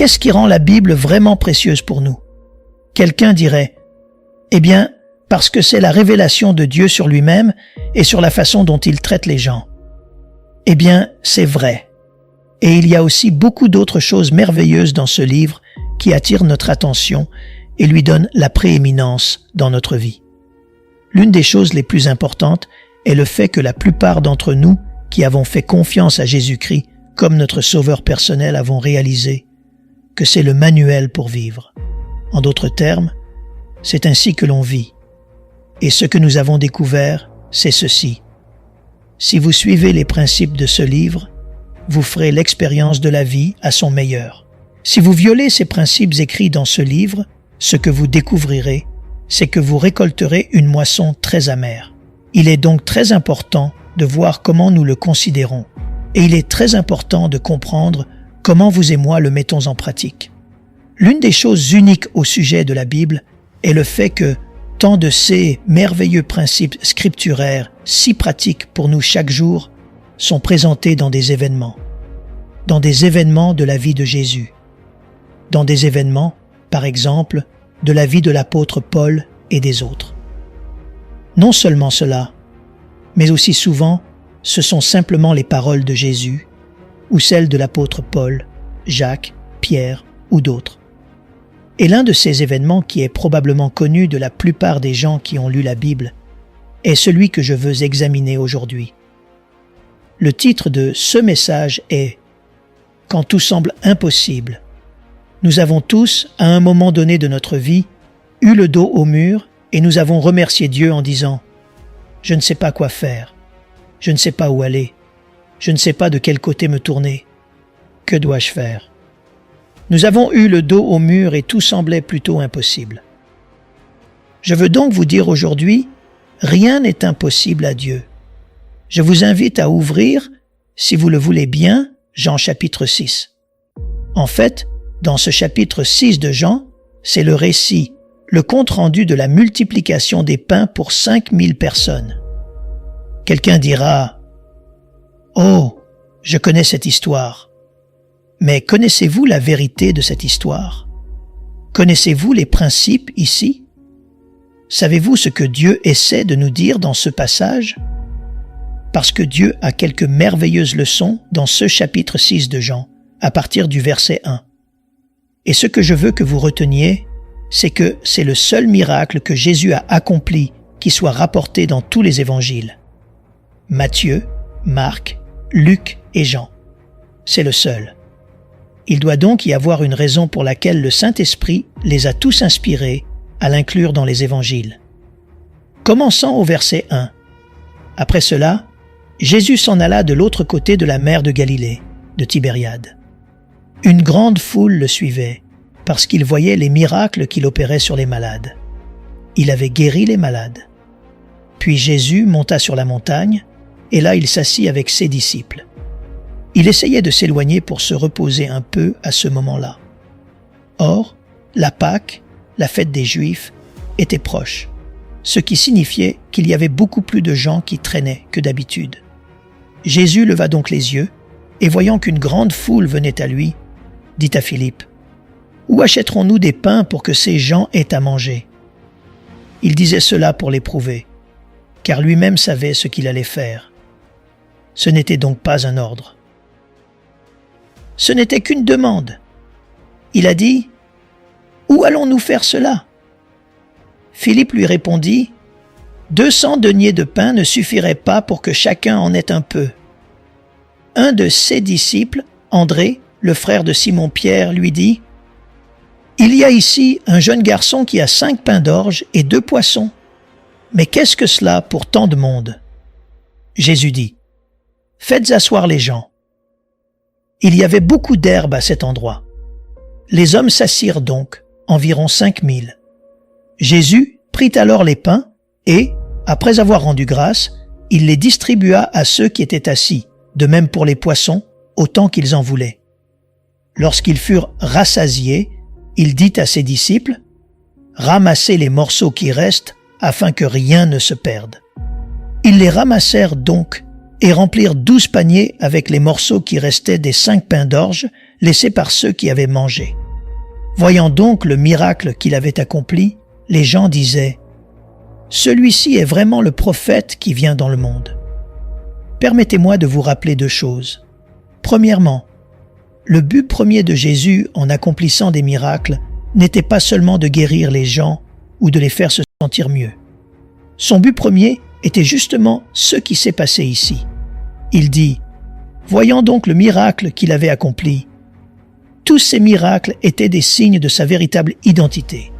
Qu'est-ce qui rend la Bible vraiment précieuse pour nous? Quelqu'un dirait, eh bien, parce que c'est la révélation de Dieu sur lui-même et sur la façon dont il traite les gens. Eh bien, c'est vrai. Et il y a aussi beaucoup d'autres choses merveilleuses dans ce livre qui attirent notre attention et lui donnent la prééminence dans notre vie. L'une des choses les plus importantes est le fait que la plupart d'entre nous qui avons fait confiance à Jésus-Christ comme notre sauveur personnel avons réalisé que c'est le manuel pour vivre. En d'autres termes, c'est ainsi que l'on vit. Et ce que nous avons découvert, c'est ceci. Si vous suivez les principes de ce livre, vous ferez l'expérience de la vie à son meilleur. Si vous violez ces principes écrits dans ce livre, ce que vous découvrirez, c'est que vous récolterez une moisson très amère. Il est donc très important de voir comment nous le considérons. Et il est très important de comprendre comment vous et moi le mettons en pratique. L'une des choses uniques au sujet de la Bible est le fait que tant de ces merveilleux principes scripturaires, si pratiques pour nous chaque jour, sont présentés dans des événements de la vie de Jésus, dans des événements, par exemple, de la vie de l'apôtre Paul et des autres. Non seulement cela, mais aussi souvent, ce sont simplement les paroles de Jésus ou celles de l'apôtre Paul, Jacques, Pierre ou d'autres. Et l'un de ces événements qui est probablement connu de la plupart des gens qui ont lu la Bible est celui que je veux examiner aujourd'hui. Le titre de ce message est « Quand tout semble impossible ». Nous avons tous, à un moment donné de notre vie, eu le dos au mur et nous avons remercié Dieu en disant « Je ne sais pas quoi faire, je ne sais pas où aller, je ne sais pas de quel côté me tourner, que dois-je faire ?» Nous avons eu le dos au mur et tout semblait plutôt impossible. Je veux donc vous dire aujourd'hui, rien n'est impossible à Dieu. Je vous invite à ouvrir, si vous le voulez bien, Jean chapitre 6. En fait, dans ce chapitre 6 de Jean, c'est le récit, le compte-rendu de la multiplication des pains pour 5000 personnes. Quelqu'un dira « Oh, je connais cette histoire. » Mais connaissez-vous la vérité de cette histoire? Connaissez-vous les principes ici? Savez-vous ce que Dieu essaie de nous dire dans ce passage? Parce que Dieu a quelques merveilleuses leçons dans ce chapitre 6 de Jean, à partir du verset 1. Et ce que je veux que vous reteniez, c'est que c'est le seul miracle que Jésus a accompli qui soit rapporté dans tous les évangiles. Matthieu, Marc, Luc et Jean. C'est le seul. Il doit donc y avoir une raison pour laquelle le Saint-Esprit les a tous inspirés à l'inclure dans les évangiles. Commençons au verset 1. Après cela, Jésus s'en alla de l'autre côté de la mer de Galilée, de Tibériade. Une grande foule le suivait, parce qu'il voyait les miracles qu'il opérait sur les malades. Il avait guéri les malades. Puis Jésus monta sur la montagne, et là il s'assit avec ses disciples. Il essayait de s'éloigner pour se reposer un peu à ce moment-là. Or, la Pâque, la fête des Juifs, était proche, ce qui signifiait qu'il y avait beaucoup plus de gens qui traînaient que d'habitude. Jésus leva donc les yeux, et voyant qu'une grande foule venait à lui, dit à Philippe, « Où achèterons-nous des pains pour que ces gens aient à manger ?» Il disait cela pour l'éprouver, car lui-même savait ce qu'il allait faire. Ce n'était donc pas un ordre. Ce n'était qu'une demande. Il a dit, « Où allons-nous faire cela ?» Philippe lui répondit, « 200 deniers de pain ne suffiraient pas pour que chacun en ait un peu. » Un de ses disciples, André, le frère de Simon-Pierre, lui dit, « Il y a ici un jeune garçon qui a 5 pains d'orge et 2 poissons. Mais qu'est-ce que cela pour tant de monde ?» Jésus dit, « Faites asseoir les gens. » Il y avait beaucoup d'herbe à cet endroit. Les hommes s'assirent donc, environ 5000. Jésus prit alors les pains et, après avoir rendu grâce, il les distribua à ceux qui étaient assis, de même pour les poissons, autant qu'ils en voulaient. Lorsqu'ils furent rassasiés, il dit à ses disciples, « Ramassez les morceaux qui restent afin que rien ne se perde. » Ils les ramassèrent donc et remplirent 12 paniers avec les morceaux qui restaient des 5 pains d'orge, laissé par ceux qui avaient mangé. Voyant donc le miracle qu'il avait accompli, les gens disaient « Celui-ci est vraiment le prophète qui vient dans le monde. » Permettez-moi de vous rappeler 2 choses. Premièrement, le but premier de Jésus en accomplissant des miracles n'était pas seulement de guérir les gens ou de les faire se sentir mieux. Son but premier était justement ce qui s'est passé ici. Il dit « Voyant donc le miracle qu'il avait accompli, tous ces miracles étaient des signes de sa véritable identité,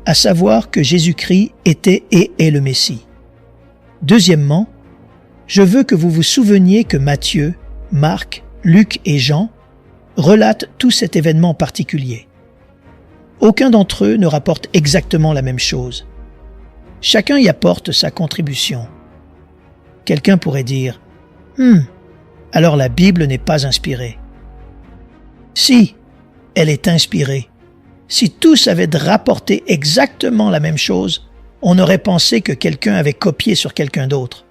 à savoir que Jésus-Christ était et est le Messie. Deuxièmement, je veux que vous vous souveniez que Matthieu, Marc, Luc et Jean relatent tout cet événement particulier. Aucun d'entre eux ne rapporte exactement la même chose. Chacun y apporte sa contribution. Quelqu'un pourrait dire « alors la Bible n'est pas inspirée. » Si, elle est inspirée. Si tous avaient rapporté exactement la même chose, on aurait pensé que quelqu'un avait copié sur quelqu'un d'autre.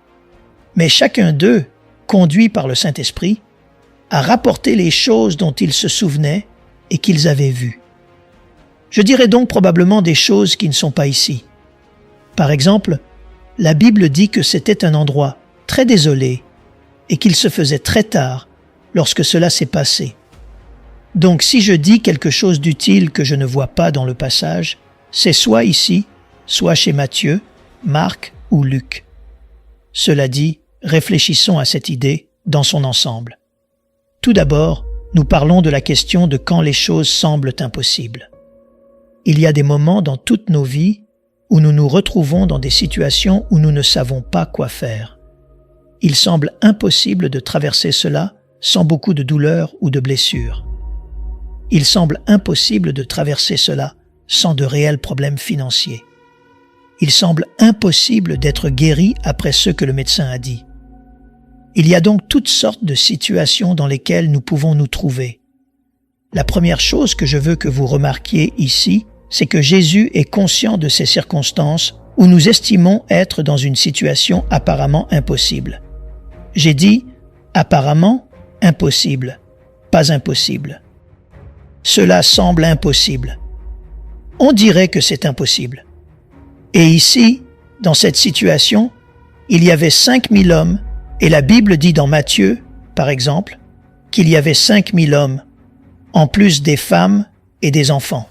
Mais chacun d'eux, conduit par le Saint-Esprit, a rapporté les choses dont ils se souvenaient et qu'ils avaient vues. Je dirais donc probablement des choses qui ne sont pas ici. Par exemple, la Bible dit que c'était un endroit très désolé et qu'il se faisait très tard lorsque cela s'est passé. Donc si je dis quelque chose d'utile que je ne vois pas dans le passage, c'est soit ici, soit chez Matthieu, Marc ou Luc. Cela dit, réfléchissons à cette idée dans son ensemble. Tout d'abord, nous parlons de la question de quand les choses semblent impossibles. Il y a des moments dans toutes nos vies où nous nous retrouvons dans des situations où nous ne savons pas quoi faire. Il semble impossible de traverser cela sans beaucoup de douleur ou de blessures. Il semble impossible de traverser cela sans de réels problèmes financiers. Il semble impossible d'être guéri après ce que le médecin a dit. Il y a donc toutes sortes de situations dans lesquelles nous pouvons nous trouver. La première chose que je veux que vous remarquiez ici, c'est que Jésus est conscient de ces circonstances où nous estimons être dans une situation apparemment impossible. J'ai dit apparemment impossible, pas impossible. Cela semble impossible. On dirait que c'est impossible. Et ici, dans cette situation, il y avait 5000 hommes, et la Bible dit dans Matthieu, par exemple, qu'il y avait 5000 hommes, en plus des femmes et des enfants.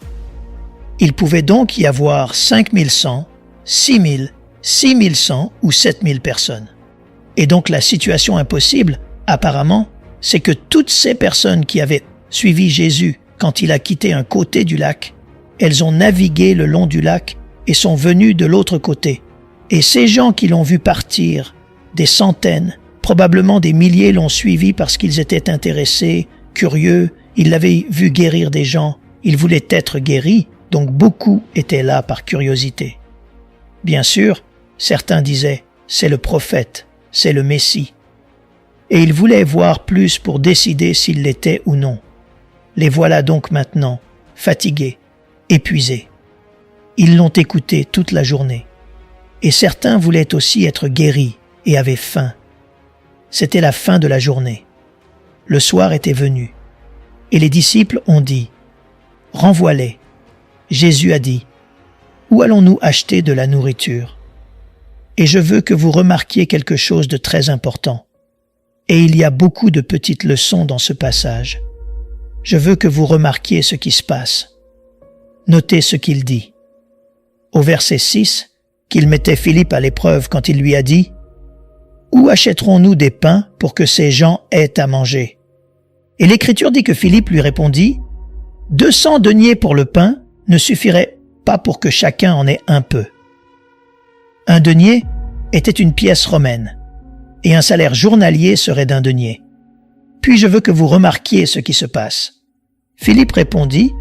Il pouvait donc y avoir 5100, 6000, 6100 ou 7000 personnes. Et donc la situation impossible, apparemment, c'est que toutes ces personnes qui avaient suivi Jésus quand il a quitté un côté du lac, elles ont navigué le long du lac et sont venues de l'autre côté. Et ces gens qui l'ont vu partir, des centaines, probablement des milliers l'ont suivi parce qu'ils étaient intéressés, curieux, ils l'avaient vu guérir des gens, ils voulaient être guéris, donc beaucoup étaient là par curiosité. Bien sûr, certains disaient « c'est le prophète, c'est le Messie ». Et ils voulaient voir plus pour décider s'il l'était ou non. Les voilà donc maintenant, fatigués, épuisés. Ils l'ont écouté toute la journée. Et certains voulaient aussi être guéris et avaient faim. C'était la fin de la journée. Le soir était venu. Et les disciples ont dit « Renvoie-les ». Jésus a dit « Où allons-nous acheter de la nourriture ?» Et je veux que vous remarquiez quelque chose de très important. Et il y a beaucoup de petites leçons dans ce passage. Je veux que vous remarquiez ce qui se passe. Notez ce qu'il dit. Au verset 6, qu'il mettait Philippe à l'épreuve quand il lui a dit « Où achèterons-nous des pains pour que ces gens aient à manger ?» Et l'Écriture dit que Philippe lui répondit « 200 deniers pour le pain ne suffirait pas pour que chacun en ait un peu. » Un denier était une pièce romaine, et un salaire journalier serait d'1 denier. Puis je veux que vous remarquiez ce qui se passe. Philippe répondit,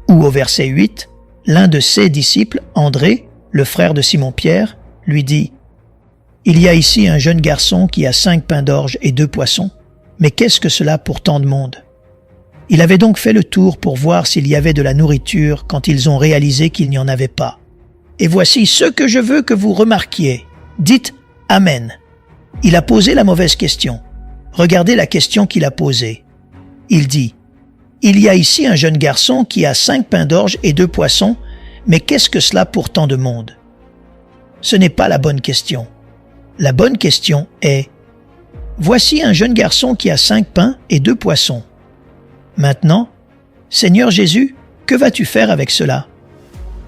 ou au verset 8, l'un de ses disciples, André, le frère de Simon-Pierre, lui dit « Il y a ici un jeune garçon qui a 5 pains d'orge et 2 poissons, mais qu'est-ce que cela pour tant de monde ?» Il avait donc fait le tour pour voir s'il y avait de la nourriture quand ils ont réalisé qu'il n'y en avait pas. Et voici ce que je veux que vous remarquiez. Dites « Amen ». Il a posé la mauvaise question. Regardez la question qu'il a posée. Il dit Il y a ici un jeune garçon qui a 5 pains d'orge et 2 poissons, mais qu'est-ce que cela pour tant de monde? Ce n'est pas la bonne question. La bonne question est: voici un jeune garçon qui a 5 pains et 2 poissons. Maintenant, Seigneur Jésus, que vas-tu faire avec cela?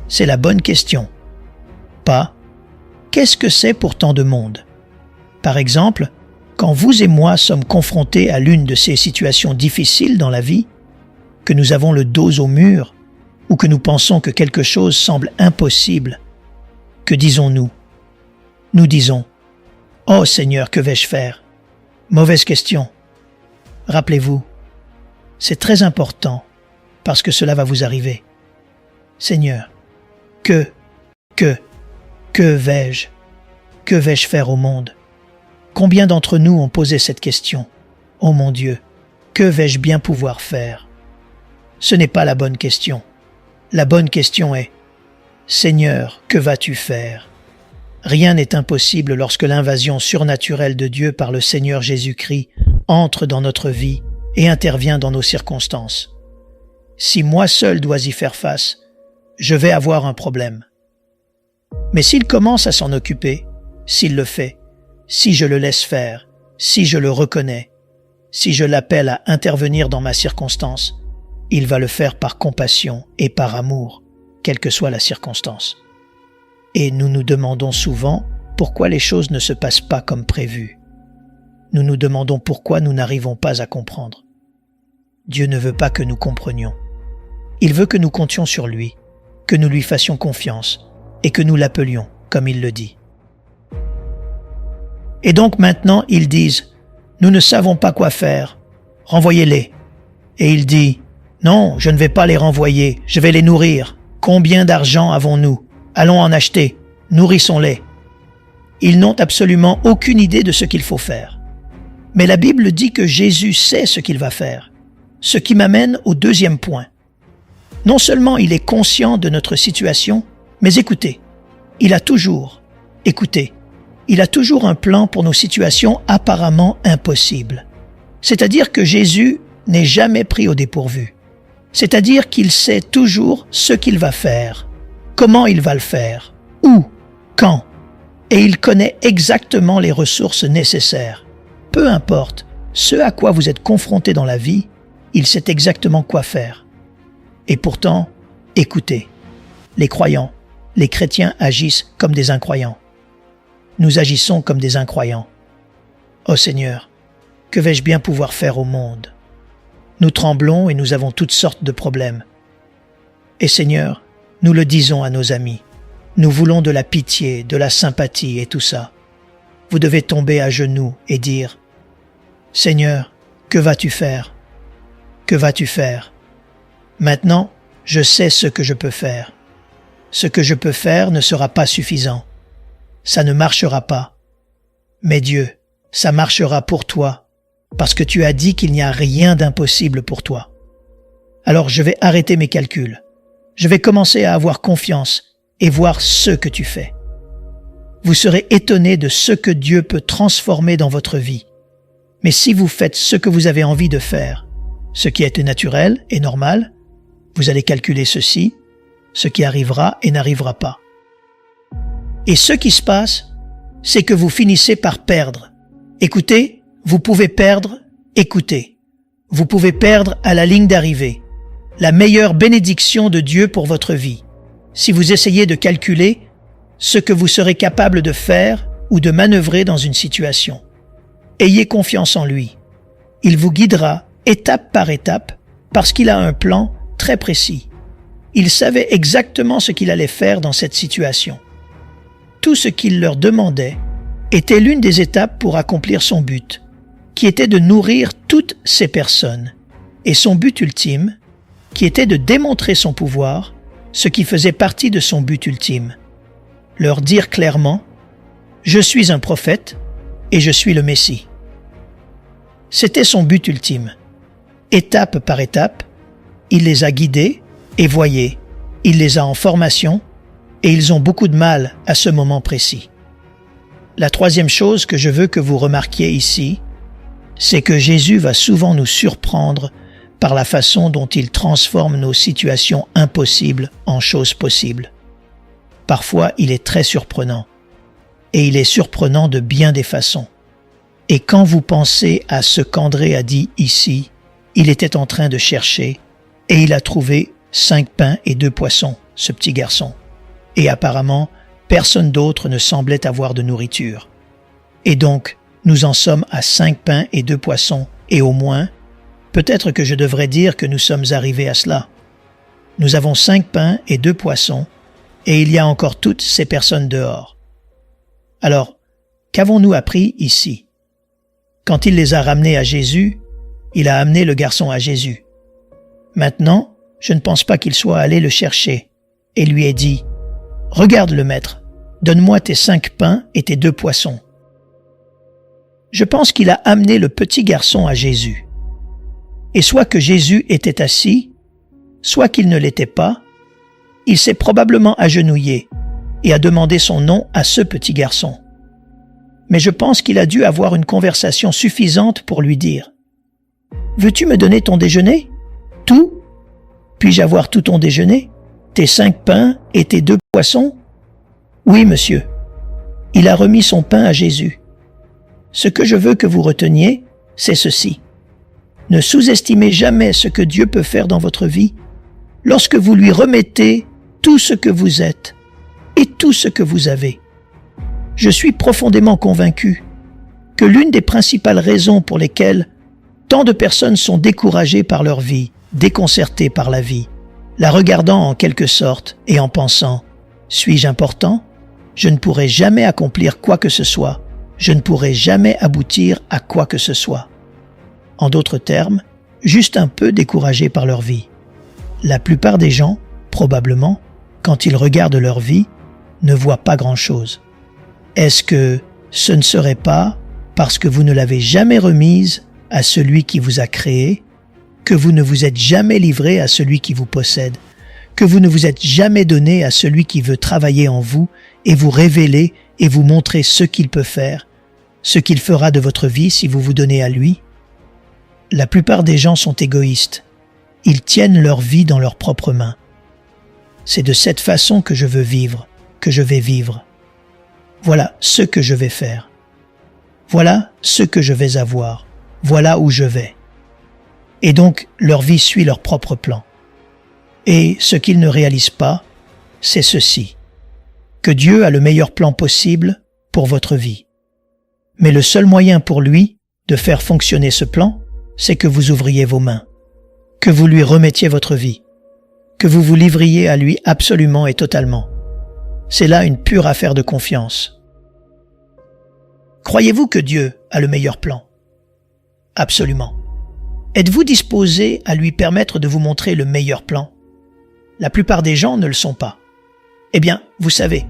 C'est la bonne question. Pas qu'est-ce que c'est pour tant de monde? Par exemple, quand vous et moi sommes confrontés à l'une de ces situations difficiles dans la vie, que nous avons le dos au mur ou que nous pensons que quelque chose semble impossible, que disons-nous? Nous disons: « Oh Seigneur, que vais-je faire ?» Mauvaise question. Rappelez-vous, c'est très important parce que cela va vous arriver. Seigneur, que vais-je? Que vais-je faire au monde? Combien d'entre nous ont posé cette question? Oh mon Dieu, que vais-je bien pouvoir faire? Ce n'est pas la bonne question. La bonne question est: Seigneur, que vas-tu faire? Rien n'est impossible lorsque l'invasion surnaturelle de Dieu par le Seigneur Jésus-Christ entre dans notre vie et intervient dans nos circonstances. Si moi seul dois y faire face, je vais avoir un problème. Mais s'il commence à s'en occuper, s'il le fait, si je le laisse faire, si je le reconnais, si je l'appelle à intervenir dans ma circonstance, il va le faire par compassion et par amour, quelle que soit la circonstance. Et nous nous demandons souvent pourquoi les choses ne se passent pas comme prévu. Nous nous demandons pourquoi nous n'arrivons pas à comprendre. Dieu ne veut pas que nous comprenions. Il veut que nous comptions sur lui, que nous lui fassions confiance et que nous l'appelions, comme il le dit. Et donc maintenant, ils disent: « Nous ne savons pas quoi faire, renvoyez-les. » Et il dit: « Non, je ne vais pas les renvoyer, je vais les nourrir. Combien d'argent avons-nous? Allons en acheter, nourrissons-les. » Ils n'ont absolument aucune idée de ce qu'il faut faire. Mais la Bible dit que Jésus sait ce qu'il va faire, ce qui m'amène au deuxième point. Non seulement il est conscient de notre situation, mais écoutez, il a toujours un plan pour nos situations apparemment impossibles. C'est-à-dire que Jésus n'est jamais pris au dépourvu. C'est-à-dire qu'il sait toujours ce qu'il va faire, comment il va le faire, où, quand, et il connaît exactement les ressources nécessaires. Peu importe ce à quoi vous êtes confronté dans la vie, il sait exactement quoi faire. Et pourtant, écoutez, les croyants, les chrétiens agissent comme des incroyants. Nous agissons comme des incroyants. Ô Seigneur, que vais-je bien pouvoir faire au monde? Nous tremblons et nous avons toutes sortes de problèmes. Et Seigneur, nous le disons à nos amis, nous voulons de la pitié, de la sympathie et tout ça. Vous devez tomber à genoux et dire: « Seigneur, que vas-tu faire? Que vas-tu faire? Maintenant, je sais ce que je peux faire. Ce que je peux faire ne sera pas suffisant. Ça ne marchera pas. Mais Dieu, ça marchera pour toi, parce que tu as dit qu'il n'y a rien d'impossible pour toi. Alors je vais arrêter mes calculs. Je vais commencer à avoir confiance et voir ce que tu fais. Vous serez étonnés de ce que Dieu peut transformer dans votre vie. Mais si vous faites ce que vous avez envie de faire, ce qui est naturel et normal, vous allez calculer ceci, ce qui arrivera et n'arrivera pas. Et ce qui se passe, c'est que vous finissez par perdre. Écoutez, vous pouvez perdre, écoutez. Vous pouvez perdre à la ligne d'arrivée. La meilleure bénédiction de Dieu pour votre vie. Si vous essayez de calculer ce que vous serez capable de faire ou de manœuvrer dans une situation. Ayez confiance en lui. Il vous guidera étape par étape parce qu'il a un plan très précis. Il savait exactement ce qu'il allait faire dans cette situation. Tout ce qu'il leur demandait était l'une des étapes pour accomplir son but, qui était de nourrir toutes ces personnes, et son but ultime, qui était de démontrer son pouvoir, ce qui faisait partie de son but ultime. Leur dire clairement: « Je suis un prophète et je suis le Messie. » C'était son but ultime. Étape par étape, il les a guidés et voyez, il les a en formation et ils ont beaucoup de mal à ce moment précis. La troisième chose que je veux que vous remarquiez ici, c'est que Jésus va souvent nous surprendre par la façon dont il transforme nos situations impossibles en choses possibles. Parfois, il est très surprenant. Et il est surprenant de bien des façons. Et quand vous pensez à ce qu'André a dit ici, il était en train de chercher et il a trouvé 5 pains et 2 poissons, ce petit garçon. Et apparemment, personne d'autre ne semblait avoir de nourriture. Et donc, nous en sommes à 5 pains et 2 poissons, et au moins, peut-être que je devrais dire que nous sommes arrivés à cela. Nous avons 5 pains et 2 poissons, et il y a encore toutes ces personnes dehors. Alors, qu'avons-nous appris ici? Quand il les a ramenés à Jésus, il a amené le garçon à Jésus. Maintenant, je ne pense pas qu'il soit allé le chercher et lui ait dit « Regarde le maître, donne-moi tes 5 pains et tes 2 poissons. » Je pense qu'il a amené le petit garçon à Jésus. Et soit que Jésus était assis, soit qu'il ne l'était pas, il s'est probablement agenouillé et a demandé son nom à ce petit garçon. Mais je pense qu'il a dû avoir une conversation suffisante pour lui dire « Veux-tu me donner ton déjeuner? Tout? Puis-je avoir tout ton déjeuner? Tes 5 pains et tes 2 poissons? » Oui, monsieur. Il a remis son pain à Jésus. Ce que je veux que vous reteniez, c'est ceci. Ne sous-estimez jamais ce que Dieu peut faire dans votre vie lorsque vous lui remettez tout ce que vous êtes et tout ce que vous avez. Je suis profondément convaincu que l'une des principales raisons pour lesquelles tant de personnes sont découragées par leur vie, déconcertées par la vie, la regardant en quelque sorte et en pensant « Suis-je important? Je ne pourrai jamais accomplir quoi que ce soit. Je ne pourrai jamais aboutir à quoi que ce soit. » En d'autres termes, juste un peu découragés par leur vie. La plupart des gens, probablement, quand ils regardent leur vie, ne voient pas grand-chose. Est-ce que ce ne serait pas parce que vous ne l'avez jamais remise à celui qui vous a créé, que vous ne vous êtes jamais livré à celui qui vous possède, que vous ne vous êtes jamais donné à celui qui veut travailler en vous et vous révéler et vous montrer ce qu'il peut faire, ce qu'il fera de votre vie si vous vous donnez à lui? La plupart des gens sont égoïstes. Ils tiennent leur vie dans leurs propres mains. C'est de cette façon que je veux vivre, que je vais vivre. Voilà ce que je vais faire. Voilà ce que je vais avoir. Voilà où je vais. Et donc, leur vie suit leur propre plan. Et ce qu'ils ne réalisent pas, c'est ceci, que Dieu a le meilleur plan possible pour votre vie. Mais le seul moyen pour lui de faire fonctionner ce plan, c'est que vous ouvriez vos mains, que vous lui remettiez votre vie, que vous vous livriez à lui absolument et totalement. C'est là une pure affaire de confiance. Croyez-vous que Dieu a le meilleur plan? Absolument. Êtes-vous disposé à lui permettre de vous montrer le meilleur plan? La plupart des gens ne le sont pas. Eh bien, vous savez,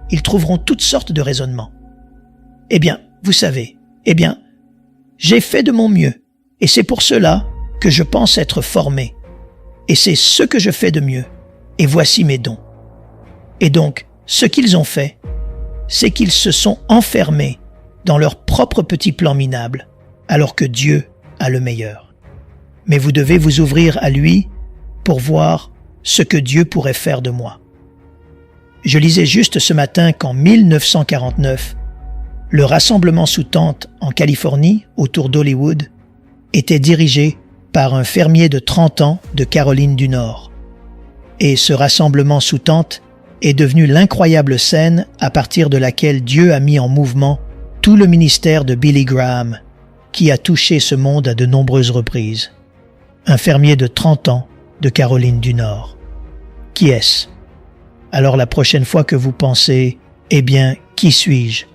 ils trouveront toutes sortes de raisonnements. Eh bien, vous savez, j'ai fait de mon mieux, et c'est pour cela que je pense être formé. Et c'est ce que je fais de mieux, et voici mes dons. Et donc, ce qu'ils ont fait, c'est qu'ils se sont enfermés dans leur propre petit plan minable, alors que Dieu a le meilleur. Mais vous devez vous ouvrir à lui pour voir ce que Dieu pourrait faire de moi. Je lisais juste ce matin qu'en 1949, le rassemblement sous tente en Californie, autour d'Hollywood, était dirigé par un fermier de 30 ans de Caroline du Nord. Et ce rassemblement sous tente est devenu l'incroyable scène à partir de laquelle Dieu a mis en mouvement tout le ministère de Billy Graham, qui a touché ce monde à de nombreuses reprises. Un fermier de 30 ans de Caroline du Nord. Qui est-ce? Alors la prochaine fois que vous pensez « Eh bien, qui suis-je »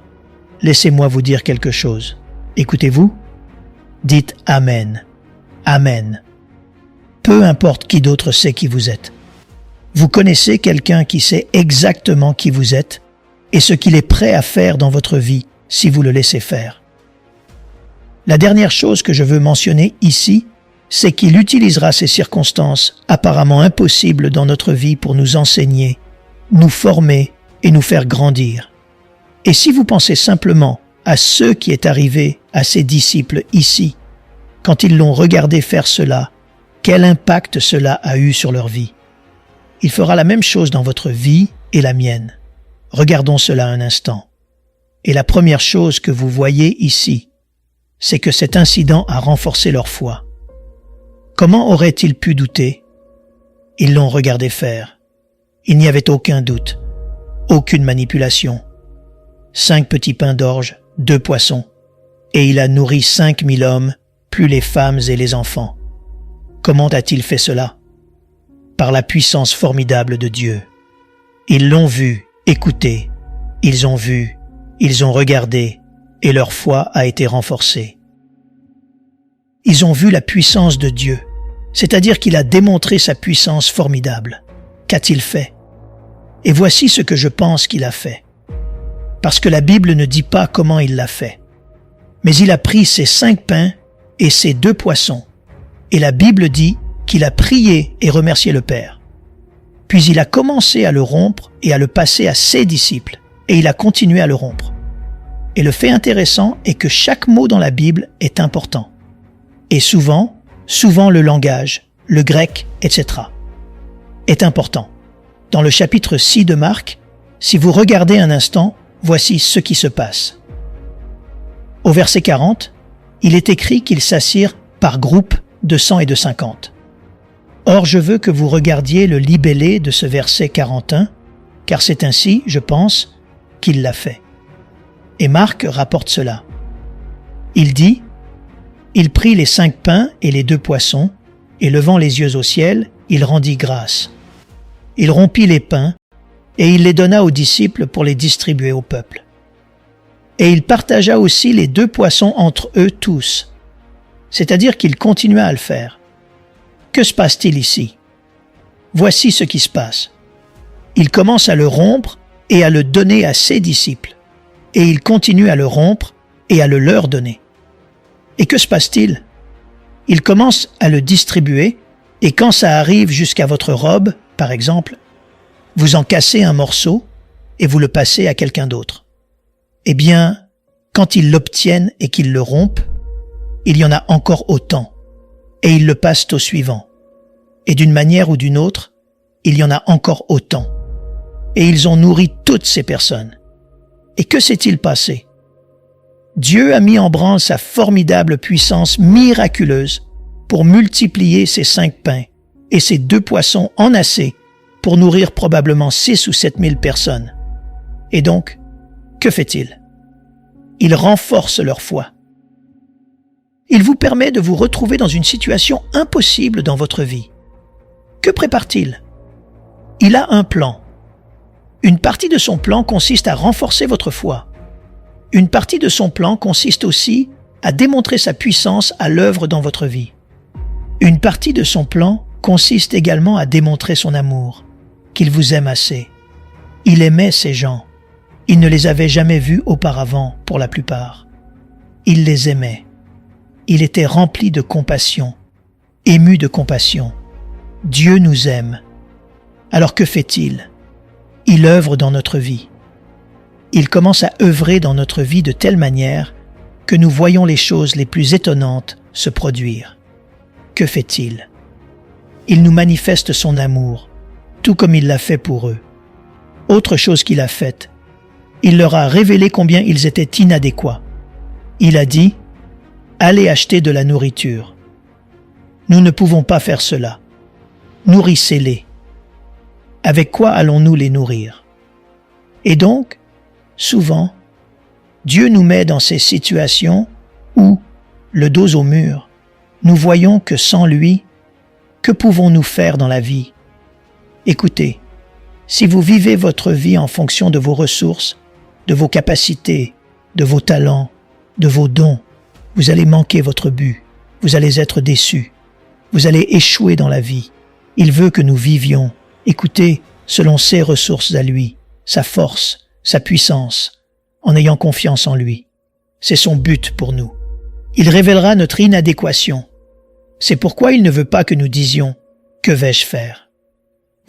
laissez-moi vous dire quelque chose. Écoutez-vous? Dites « Amen ». Amen. Peu importe qui d'autre sait qui vous êtes. Vous connaissez quelqu'un qui sait exactement qui vous êtes et ce qu'il est prêt à faire dans votre vie si vous le laissez faire. La dernière chose que je veux mentionner ici, c'est qu'il utilisera ces circonstances apparemment impossibles dans notre vie pour nous enseigner, nous former et nous faire grandir. Et si vous pensez simplement à ce qui est arrivé à ses disciples ici, quand ils l'ont regardé faire cela, quel impact cela a eu sur leur vie. Il fera la même chose dans votre vie et la mienne. Regardons cela un instant. Et la première chose que vous voyez ici, c'est que cet incident a renforcé leur foi. Comment auraient-ils pu douter? Ils l'ont regardé faire. Il n'y avait aucun doute, aucune manipulation. 5 petits pains d'orge, 2 poissons, et il a nourri 5000 hommes, plus les femmes et les enfants. Comment a-t-il fait cela? Par la puissance formidable de Dieu. Ils l'ont vu, écouté, ils ont vu, ils ont regardé, et leur foi a été renforcée. Ils ont vu la puissance de Dieu, c'est-à-dire qu'il a démontré sa puissance formidable. Qu'a-t-il fait? Et voici ce que je pense qu'il a fait. Parce que la Bible ne dit pas comment il l'a fait. Mais il a pris ces 5 pains et ces 2 poissons, et la Bible dit qu'il a prié et remercié le Père. Puis il a commencé à le rompre et à le passer à ses disciples, et il a continué à le rompre. Et le fait intéressant est que chaque mot dans la Bible est important. Et souvent le langage, le grec, etc. est important. Dans le chapitre 6 de Marc, si vous regardez un instant, voici ce qui se passe. Au verset 40, il est écrit qu'ils s'assirent par groupe de 100 et de 50. Or, je veux que vous regardiez le libellé de ce verset 41, car c'est ainsi, je pense, qu'il l'a fait. Et Marc rapporte cela. Il dit « Il prit les 5 pains et les 2 poissons, et levant les yeux au ciel, il rendit grâce. Il rompit les pains, et il les donna aux disciples pour les distribuer au peuple. Et il partagea aussi les 2 poissons entre eux tous. » C'est-à-dire qu'il continua à le faire. Que se passe-t-il ici? Voici ce qui se passe. Il commence à le rompre et à le donner à ses disciples. Et il continue à le rompre et à le leur donner. Et que se passe-t-il? Il commence à le distribuer, et quand ça arrive jusqu'à votre robe, par exemple, vous en cassez un morceau et vous le passez à quelqu'un d'autre. Eh bien, quand ils l'obtiennent et qu'ils le rompent, il y en a encore autant, et ils le passent au suivant. Et d'une manière ou d'une autre, il y en a encore autant. Et ils ont nourri toutes ces personnes. Et que s'est-il passé? Dieu a mis en branle sa formidable puissance miraculeuse pour multiplier ces 5 pains et ces 2 poissons en assez pour nourrir probablement 6 ou 7 000 personnes. Et donc, que fait-il? Il renforce leur foi. Il vous permet de vous retrouver dans une situation impossible dans votre vie. Que prépare-t-il? Il a un plan. Une partie de son plan consiste à renforcer votre foi. Une partie de son plan consiste aussi à démontrer sa puissance à l'œuvre dans votre vie. Une partie de son plan consiste également à démontrer son amour, qu'il vous aime assez. Il aimait ces gens. Il ne les avait jamais vus auparavant, pour la plupart. Il les aimait. Il était rempli de compassion, ému de compassion. Dieu nous aime. Alors que fait-il? Il œuvre dans notre vie. Il commence à œuvrer dans notre vie de telle manière que nous voyons les choses les plus étonnantes se produire. Que fait-il? Il nous manifeste son amour, tout comme il l'a fait pour eux. Autre chose qu'il a faite, il leur a révélé combien ils étaient inadéquats. Il a dit « Allez acheter de la nourriture. » Nous ne pouvons pas faire cela. Nourrissez-les. Avec quoi allons-nous les nourrir? Et donc, souvent, Dieu nous met dans ces situations où, le dos au mur, nous voyons que sans lui, que pouvons-nous faire dans la vie? Écoutez, si vous vivez votre vie en fonction de vos ressources, de vos capacités, de vos talents, de vos dons, vous allez manquer votre but, vous allez être déçus, vous allez échouer dans la vie. Il veut que nous vivions, écoutez, selon ses ressources à lui, sa force, sa puissance, en ayant confiance en lui. C'est son but pour nous. Il révélera notre inadéquation. C'est pourquoi il ne veut pas que nous disions « Que vais-je faire ?»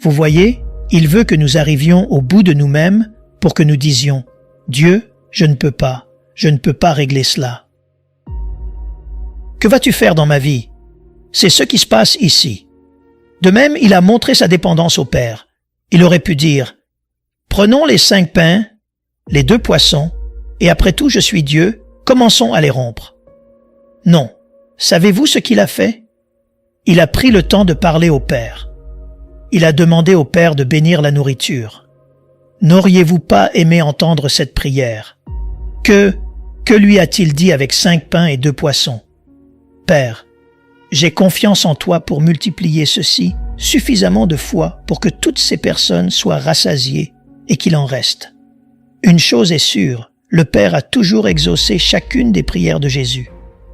Vous voyez, il veut que nous arrivions au bout de nous-mêmes pour que nous disions « Dieu, je ne peux pas régler cela. » Que vas-tu faire dans ma vie? C'est ce qui se passe ici. De même, il a montré sa dépendance au Père. Il aurait pu dire, « Prenons les 5 pains, les 2 poissons, et après tout je suis Dieu, commençons à les rompre. » Non. Savez-vous ce qu'il a fait? Il a pris le temps de parler au Père. Il a demandé au Père de bénir la nourriture. N'auriez-vous pas aimé entendre cette prière? Que lui a-t-il dit avec 5 pains et 2 poissons? Père, j'ai confiance en toi pour multiplier ceci suffisamment de fois pour que toutes ces personnes soient rassasiées et qu'il en reste. Une chose est sûre, le Père a toujours exaucé chacune des prières de Jésus.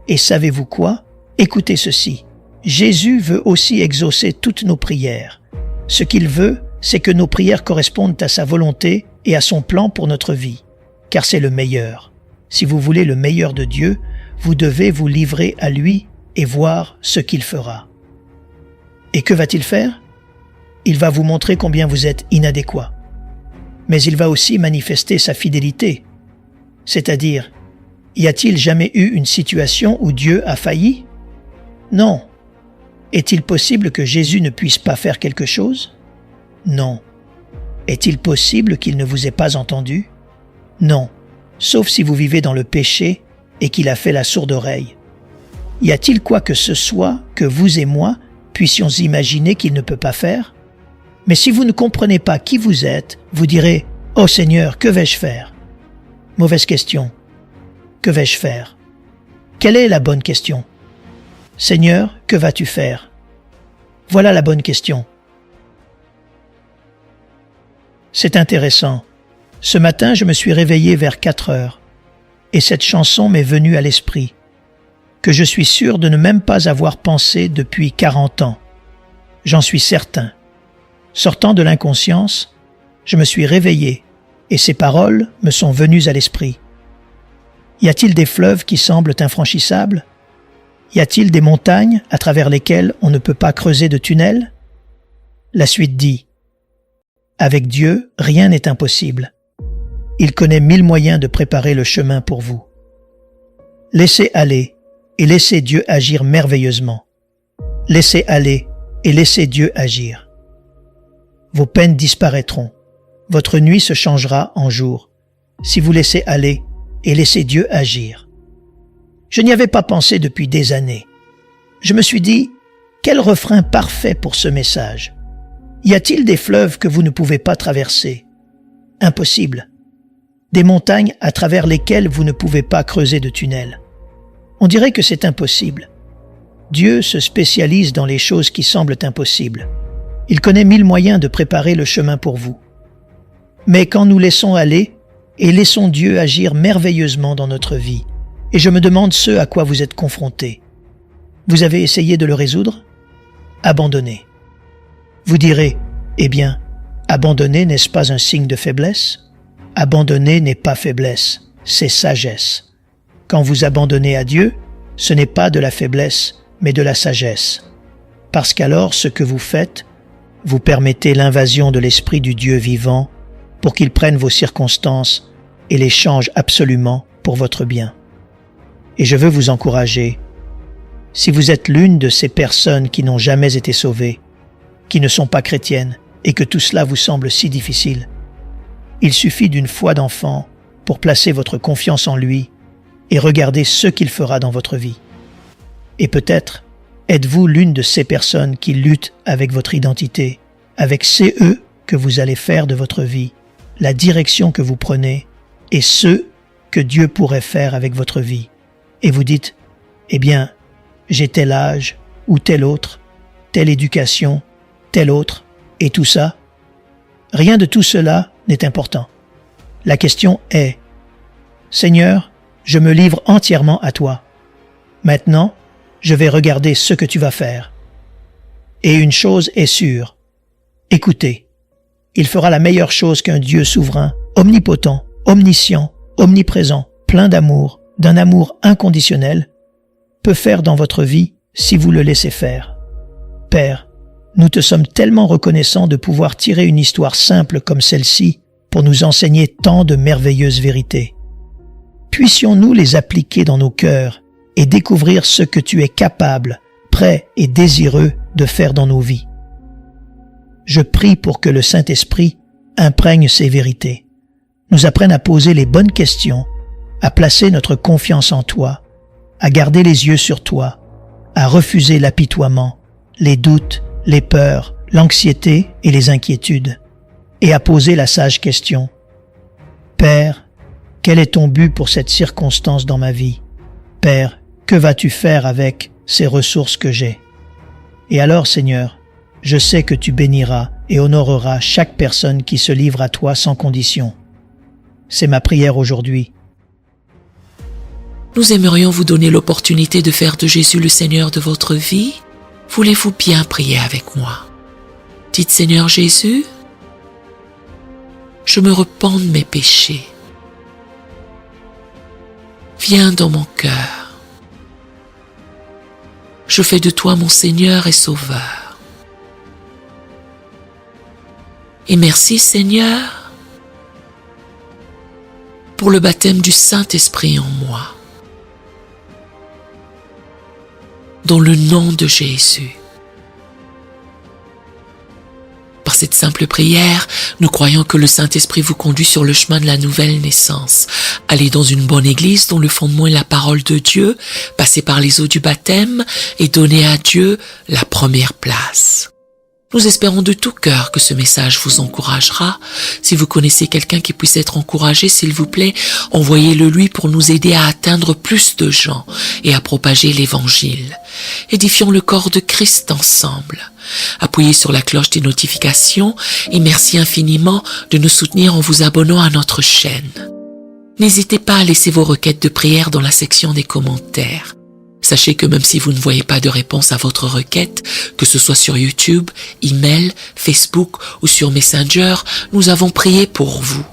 Et savez-vous quoi? Écoutez ceci. Jésus veut aussi exaucer toutes nos prières. Ce qu'il veut, c'est que nos prières correspondent à sa volonté et à son plan pour notre vie, car c'est le meilleur. Si vous voulez le meilleur de Dieu, vous devez vous livrer à lui et voir ce qu'il fera. Et que va-t-il faire? Il va vous montrer combien vous êtes inadéquat. Mais il va aussi manifester sa fidélité. C'est-à-dire, y a-t-il jamais eu une situation où Dieu a failli? Non. Est-il possible que Jésus ne puisse pas faire quelque chose? Non. Est-il possible qu'il ne vous ait pas entendu? Non, sauf si vous vivez dans le péché et qu'il a fait la sourde oreille. Y a-t-il quoi que ce soit que vous et moi puissions imaginer qu'il ne peut pas faire? Mais si vous ne comprenez pas qui vous êtes, vous direz « Oh Seigneur, que vais-je faire ?» Mauvaise question. Que vais-je faire? Quelle est la bonne question? Seigneur, que vas-tu faire? Voilà la bonne question. C'est intéressant. Ce matin, je me suis réveillé vers 4 heures et cette chanson m'est venue à l'esprit, que je suis sûr de ne même pas avoir pensé depuis 40 ans. J'en suis certain. Sortant de l'inconscience, je me suis réveillé et ces paroles me sont venues à l'esprit. Y a-t-il des fleuves qui semblent infranchissables? Y a-t-il des montagnes à travers lesquelles on ne peut pas creuser de tunnels? La suite dit, « Avec Dieu, rien n'est impossible. Il connaît 1000 moyens de préparer le chemin pour vous. Laissez aller et laissez Dieu agir merveilleusement. Laissez aller et laissez Dieu agir. Vos peines disparaîtront. Votre nuit se changera en jour si vous laissez aller et laissez Dieu agir. » Je n'y avais pas pensé depuis des années. Je me suis dit, quel refrain parfait pour ce message. Y a-t-il des fleuves que vous ne pouvez pas traverser? Impossible. Des montagnes à travers lesquelles vous ne pouvez pas creuser de tunnels? On dirait que c'est impossible. Dieu se spécialise dans les choses qui semblent impossibles. Il connaît 1000 moyens de préparer le chemin pour vous. Mais quand nous laissons aller et laissons Dieu agir merveilleusement dans notre vie, et je me demande ce à quoi vous êtes confrontés. Vous avez essayé de le résoudre? Abandonnez. Vous direz, eh bien, abandonner n'est-ce pas un signe de faiblesse? Abandonner n'est pas faiblesse, c'est sagesse. Quand vous abandonnez à Dieu, ce n'est pas de la faiblesse, mais de la sagesse. Parce qu'alors ce que vous faites, vous permettez l'invasion de l'Esprit du Dieu vivant pour qu'il prenne vos circonstances et les change absolument pour votre bien. Et je veux vous encourager, si vous êtes l'une de ces personnes qui n'ont jamais été sauvées, qui ne sont pas chrétiennes et que tout cela vous semble si difficile, il suffit d'une foi d'enfant pour placer votre confiance en lui et regarder ce qu'il fera dans votre vie. Et peut-être êtes-vous l'une de ces personnes qui luttent avec votre identité, avec ce que vous allez faire de votre vie, la direction que vous prenez et ce que Dieu pourrait faire avec votre vie. Et vous dites, eh bien, j'ai tel âge ou tel autre, telle éducation, tel autre, et tout ça. Rien de tout cela n'est important. La question est, Seigneur, je me livre entièrement à toi. Maintenant, je vais regarder ce que tu vas faire. Et une chose est sûre, écoutez, il fera la meilleure chose qu'un Dieu souverain, omnipotent, omniscient, omniprésent, plein d'amour, d'un amour inconditionnel, peut faire dans votre vie si vous le laissez faire. Père, nous te sommes tellement reconnaissants de pouvoir tirer une histoire simple comme celle-ci pour nous enseigner tant de merveilleuses vérités. Puissions-nous les appliquer dans nos cœurs et découvrir ce que tu es capable prêt et désireux de faire dans nos vies. Je prie pour que le Saint-Esprit imprègne ces vérités, nous apprenne à poser les bonnes questions, à placer notre confiance en toi, à garder les yeux sur toi, à refuser l'apitoiement, les doutes, les peurs, l'anxiété et les inquiétudes, et à poser la sage question. Père, quel est ton but pour cette circonstance dans ma vie? Père, que vas-tu faire avec ces ressources que j'ai? Et alors, Seigneur, je sais que tu béniras et honoreras chaque personne qui se livre à toi sans condition. C'est ma prière aujourd'hui. Nous aimerions vous donner l'opportunité de faire de Jésus le Seigneur de votre vie. Voulez-vous bien prier avec moi? Dites, Seigneur Jésus, je me repens de mes péchés. Viens dans mon cœur. Je fais de toi mon Seigneur et Sauveur. Et merci, Seigneur, pour le baptême du Saint-Esprit en moi. Dans le nom de Jésus. Par cette simple prière, nous croyons que le Saint-Esprit vous conduit sur le chemin de la nouvelle naissance. Allez dans une bonne église dont le fondement est la parole de Dieu, passez par les eaux du baptême et donnez à Dieu la première place. Nous espérons de tout cœur que ce message vous encouragera. Si vous connaissez quelqu'un qui puisse être encouragé, s'il vous plaît, envoyez-le lui pour nous aider à atteindre plus de gens et à propager l'Évangile. Édifions le corps de Christ ensemble. Appuyez sur la cloche des notifications et merci infiniment de nous soutenir en vous abonnant à notre chaîne. N'hésitez pas à laisser vos requêtes de prière dans la section des commentaires. Sachez que même si vous ne voyez pas de réponse à votre requête, que ce soit sur YouTube, email, Facebook ou sur Messenger, nous avons prié pour vous.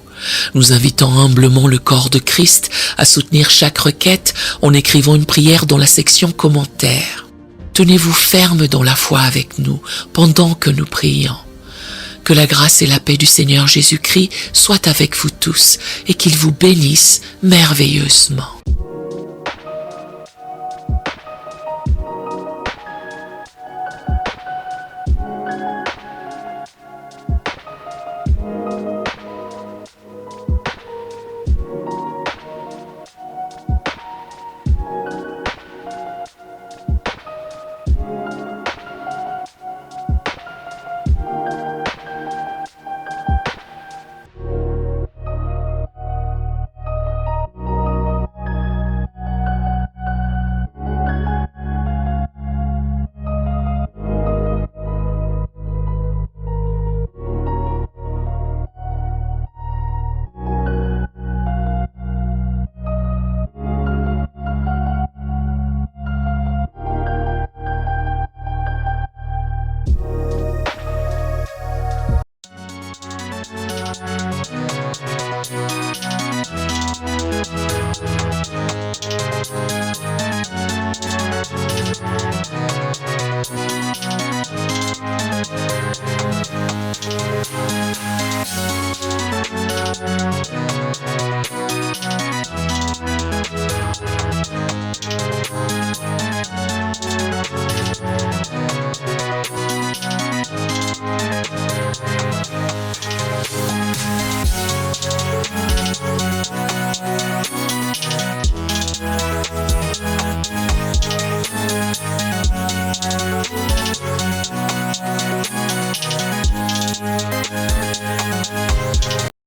Nous invitons humblement le corps de Christ à soutenir chaque requête en écrivant une prière dans la section commentaires. Tenez-vous ferme dans la foi avec nous pendant que nous prions. Que la grâce et la paix du Seigneur Jésus-Christ soient avec vous tous et qu'il vous bénisse merveilleusement.